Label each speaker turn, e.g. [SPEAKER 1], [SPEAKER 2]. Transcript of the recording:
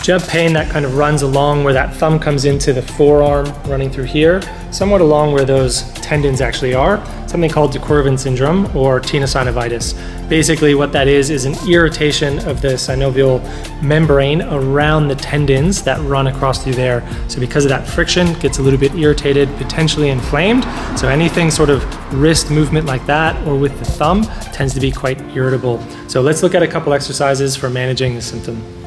[SPEAKER 1] Do you have pain that kind of runs along where that thumb comes into the forearm, running through here, somewhat along where those tendons actually are? Something called DeQuervain syndrome or tenosynovitis. Basically what that is an irritation of the synovial membrane around the tendons that run across through there. So because of that friction, it gets a little bit irritated, potentially inflamed. So anything sort of wrist movement like that or with the thumb tends to be quite irritable. So let's look at a couple exercises for managing the symptom.